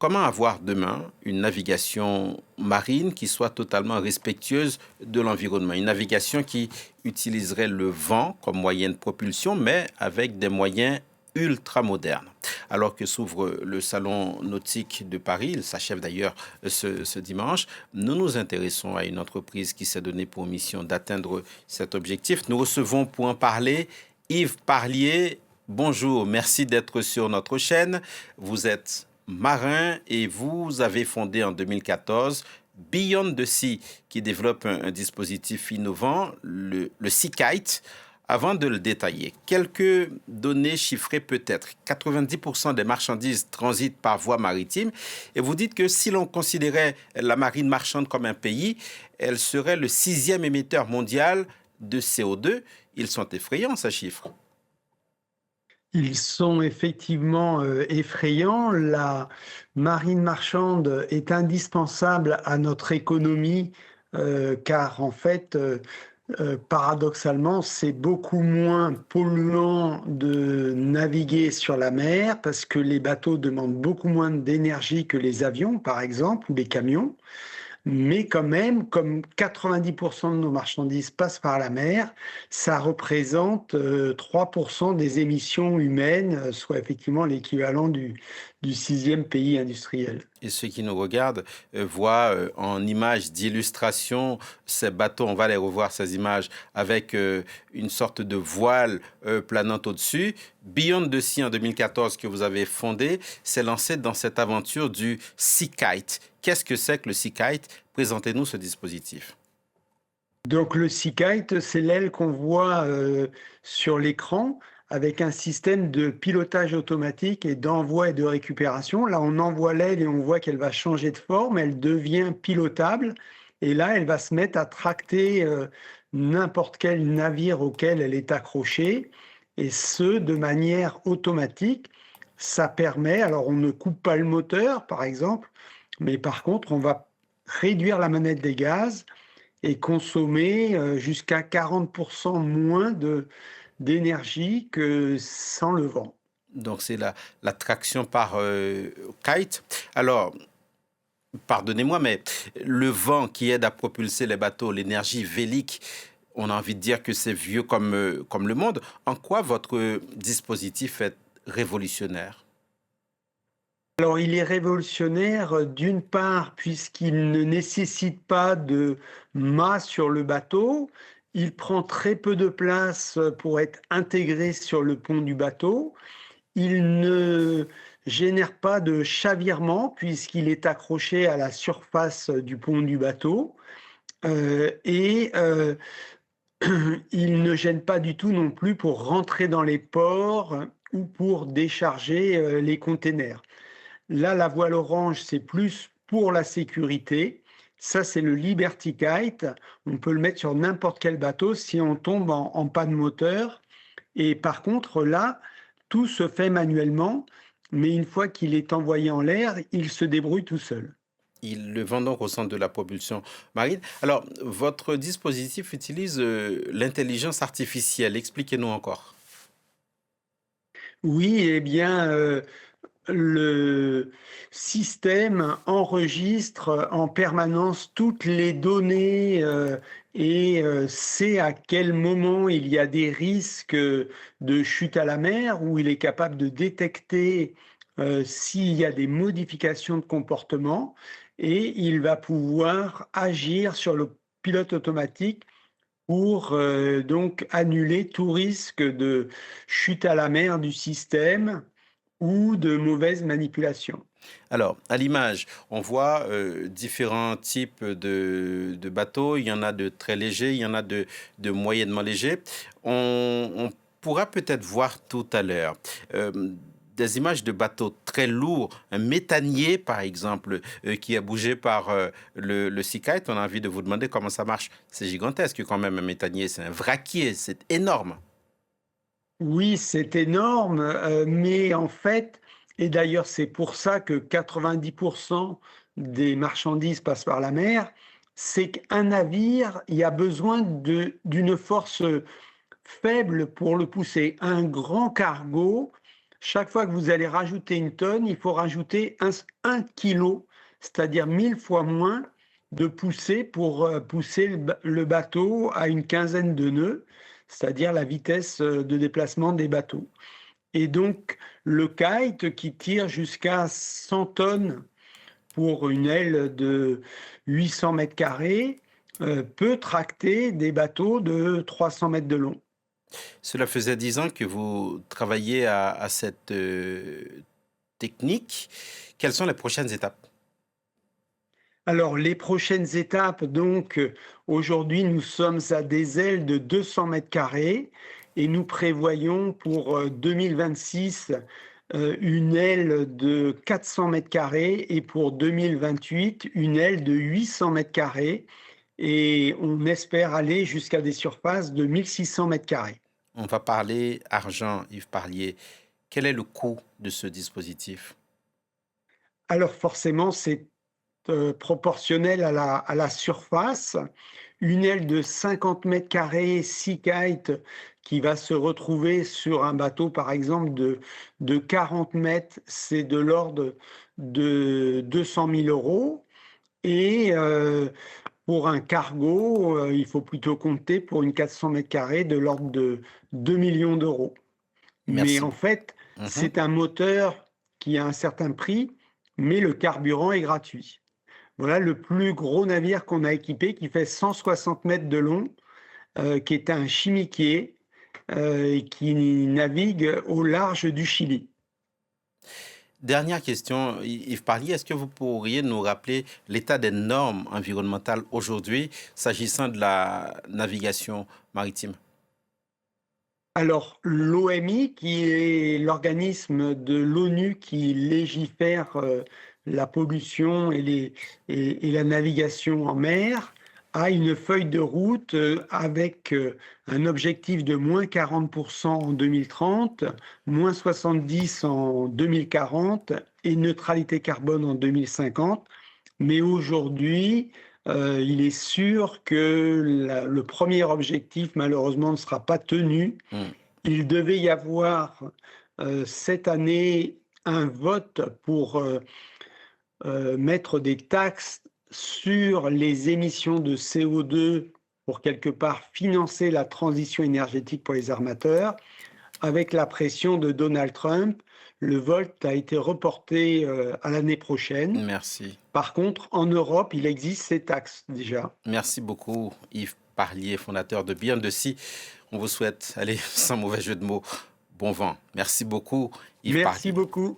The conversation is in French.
Comment avoir demain une navigation marine qui soit totalement respectueuse de l'environnement? Une navigation qui utiliserait le vent comme moyen de propulsion, mais avec des moyens ultra modernes. Alors que s'ouvre le salon nautique de Paris, il s'achève d'ailleurs ce dimanche, nous nous intéressons à une entreprise qui s'est donnée pour mission d'atteindre cet objectif. Nous recevons pour en parler Yves Parlier. Bonjour, merci d'être sur notre chaîne. Vous êtes marin et vous avez fondé en 2014 Beyond the Sea qui développe un dispositif innovant, le SeaKite. Avant de le détailler, quelques données chiffrées peut-être. 90% des marchandises transitent par voie maritime et vous dites que si l'on considérait la marine marchande comme un pays, elle serait le sixième émetteur mondial de CO2. Ils sont effrayants, ces chiffres. Ils sont effectivement effrayants. La marine marchande est indispensable à notre économie car en fait, paradoxalement, c'est beaucoup moins polluant de naviguer sur la mer parce que les bateaux demandent beaucoup moins d'énergie que les avions, par exemple, ou les camions. Mais quand même, comme 90% de nos marchandises passent par la mer, ça représente 3% des émissions humaines, soit effectivement l'équivalent du sixième pays industriel. Et ceux qui nous regardent voient en images d'illustration ces bateaux, on va les revoir ces images, avec une sorte de voile planant au-dessus. Beyond the Sea en 2014 que vous avez fondé s'est lancé dans cette aventure du SeaKite. Qu'est-ce que c'est que le SeaKite? Présentez-nous ce dispositif. Donc le SeaKite, c'est l'aile qu'on voit sur l'écran avec un système de pilotage automatique et d'envoi et de récupération. Là, on envoie l'aile et on voit qu'elle va changer de forme, elle devient pilotable et là, elle va se mettre à tracter n'importe quel navire auquel elle est accrochée et ce, de manière automatique. Ça permet, alors on ne coupe pas le moteur, par exemple, mais par contre, on va réduire la manette des gaz et consommer jusqu'à 40% moins d'énergie que sans le vent. Donc c'est la traction par kite. Alors, pardonnez-moi, mais le vent qui aide à propulser les bateaux, l'énergie vélique, on a envie de dire que c'est vieux comme le monde. En quoi votre dispositif est révolutionnaire? Alors, il est révolutionnaire d'une part puisqu'il ne nécessite pas de mât sur le bateau, il prend très peu de place pour être intégré sur le pont du bateau, il ne génère pas de chavirement puisqu'il est accroché à la surface du pont du bateau et il ne gêne pas du tout non plus pour rentrer dans les ports ou pour décharger les containers. Là, la voile orange, c'est plus pour la sécurité. Ça, c'est le Liberty Kite. On peut le mettre sur n'importe quel bateau si on tombe en panne moteur. Et par contre, là, tout se fait manuellement, mais une fois qu'il est envoyé en l'air, il se débrouille tout seul. Il le vend donc au centre de la propulsion marine. Alors, votre dispositif utilise l'intelligence artificielle. Expliquez-nous encore. Oui, eh bien, le système enregistre en permanence toutes les données et sait à quel moment il y a des risques de chute à la mer, où il est capable de détecter s'il y a des modifications de comportement et il va pouvoir agir sur le pilote automatique pour donc annuler tout risque de chute à la mer du système ou de mauvaises manipulations. Alors, à l'image, on voit différents types de bateaux. Il y en a de très légers, il y en a de moyennement légers. On pourra peut-être voir tout à l'heure des images de bateaux très lourds, un méthanier par exemple, qui est bougé par le SeaKite. On a envie de vous demander comment ça marche. C'est gigantesque quand même, un méthanier. C'est un vraquier, c'est énorme. Oui, c'est énorme, mais en fait, et d'ailleurs c'est pour ça que 90% des marchandises passent par la mer, c'est qu'un navire, il y a besoin d'une force faible pour le pousser. Un grand cargo, chaque fois que vous allez rajouter une tonne, il faut rajouter 1 kilo, c'est-à-dire 1000 fois moins de poussée pour pousser le bateau à une quinzaine de nœuds, c'est-à-dire la vitesse de déplacement des bateaux. Et donc, le kite qui tire jusqu'à 100 tonnes pour une aile de 800 mètres carrés peut tracter des bateaux de 300 mètres de long. Cela faisait 10 ans que vous travaillez à cette technique. Quelles sont les prochaines étapes? Alors, les prochaines étapes, donc, aujourd'hui, nous sommes à des ailes de 200 mètres carrés et nous prévoyons pour 2026 une aile de 400 mètres carrés et pour 2028 une aile de 800 mètres carrés et on espère aller jusqu'à des surfaces de 1600 mètres carrés. On va parler argent, Yves Parlier. Quel est le coût de ce dispositif? Alors forcément, c'est proportionnel à la surface. Une aile de 50 mètres carrés Sea Kite qui va se retrouver sur un bateau, par exemple, de 40 mètres, c'est de l'ordre de 200 000 euros. Et pour un cargo, il faut plutôt compter pour une 400 mètres carrés de l'ordre de 2 millions d'euros. Mais Merci. en fait, Mhm. c'est un moteur qui a un certain prix, mais le carburant est gratuit. Voilà le plus gros navire qu'on a équipé qui fait 160 mètres de long, qui est un chimiquier et qui navigue au large du Chili. Dernière question, Yves Parlier, est-ce que vous pourriez nous rappeler l'état des normes environnementales aujourd'hui s'agissant de la navigation maritime? Alors, l'OMI, qui est l'organisme de l'ONU qui légifère la pollution et la navigation en mer, a une feuille de route avec un objectif de moins 40% en 2030, moins 70 en 2040 et neutralité carbone en 2050. Mais aujourd'hui, il est sûr que le premier objectif, malheureusement, ne sera pas tenu. Hmm. Il devait y avoir cette année un vote pour mettre des taxes sur les émissions de CO2 pour quelque part financer la transition énergétique pour les armateurs. Avec la pression de Donald Trump, le vote a été reporté à l'année prochaine. Merci. Par contre, en Europe, il existe ces taxes déjà. Merci beaucoup, Yves Parlier, fondateur de Beyond the Sea. On vous souhaite, allez, sans mauvais jeu de mots, bon vent. Merci beaucoup, Yves Merci Parlier. beaucoup.